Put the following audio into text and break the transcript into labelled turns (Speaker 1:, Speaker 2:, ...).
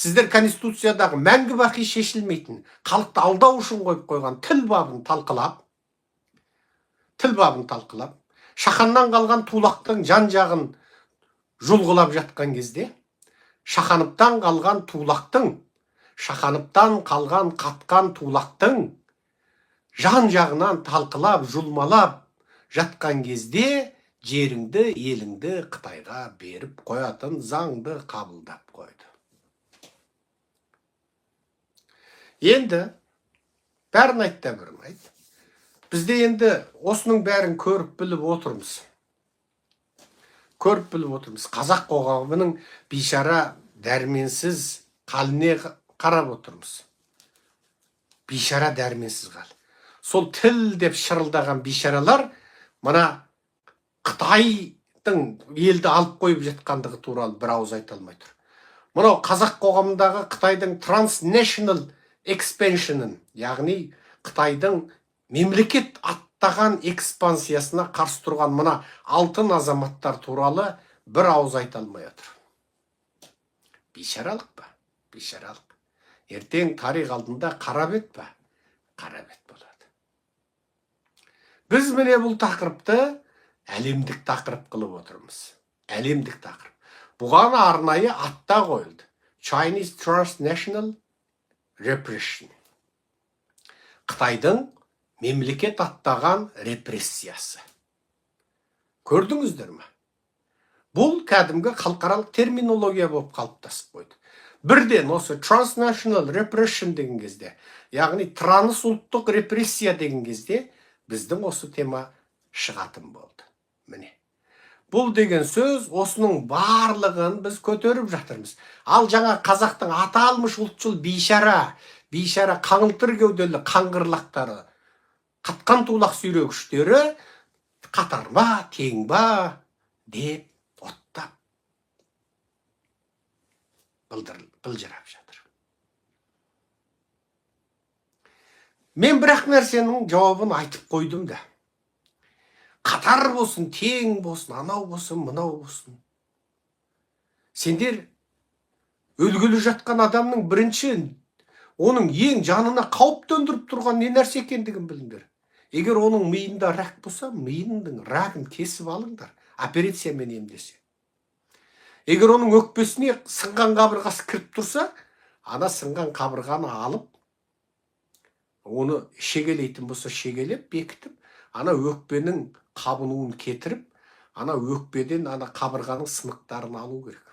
Speaker 1: Сіздер Конституциядағы мәңгі бақи шешілмейтін, халықты алдау үшін қойып қойған тіл бабын талқылап, шаханнан қалған тулақтың жан-жағын жұлғылап жатқан кезде, шаханыптан қалған қатқан тулақтың жан-жағынан талқылап, жұлмалап жатқан кезде, жеріңді, еліңді Қытайға беріп қоятын заңды қабылдап қойды. Енді, бәрін айтта бірін айт. Бізде енді осының бәрін көріп біліп отырмыз. Қазақ қоғамының бейшара дәрменсіз қаліне қарап отырмыз. Бейшара дәрменсіз қал. Сол тіл деп шырылдаған бейшаралар мына Қытайдың елді алып қойып жатқандығы туралы бір ауыз айта алмай тұр. Мынау қазақ қоғамындағы Қытайдың transnational expansion'ын, яғни Қытайдың мемлекет аттаған экспансиясына қарсы тұрған мына алтын азаматтар туралы бір ауыз айта алмай отыр. Бейшаралық па? Бейшаралық. Ертең тарих алдында қара бет па? Қара бет болады. Біз міне бұл тақырыпты әлемдік тақырып қылып отырмыз. Әлемдік тақырып. Бұған арнайы атта қойылды. Chinese Transnational Repression. Қытайдың мемлекет аттаған репрессиясы. Көрдіңіздер ме? Бұл кәдімгі халықаралық терминология болып қалыптасып қойды. Бірден осы Transnational Repression деген кезде, яғни трансұлттық репрессия деген кезде, біздің осы тема шығатын болды. Міне. Бұл деген сөз, осының барлығын біз көтеріп жатырмыз. Ал жаңа қазақтың аталмыш ұлтшыл бейшара қаңылтыр кеуделі қаңғырлақтары, қатқан тулақ сүйрегіштері қатар ба, тең ба деп оттап былжырап жатыр. Мен бірақ нәрсенің жауабын айтып қойдым да. Қатар болсын, тең болсын, анау болсын, мынау болсын. Сендер өлгелі жатқан адамның бірінші, оның ең жанына қауіп төндіріп тұрған не нәрсе екендігін біліңдер. Егер оның миында рак болса, миының рагын кесіп алыңдар, операциямен емдесе. Егер оның өкпесіне сынған қабырғасы кіріп тұрса, ана сынған қабырғаны алып, оны шегелейтін болса шегелеп, бекітіп, ана өкпенің қабынуын кетіріп, ана өкпеден ана қабырғаның сынықтарын алу керек.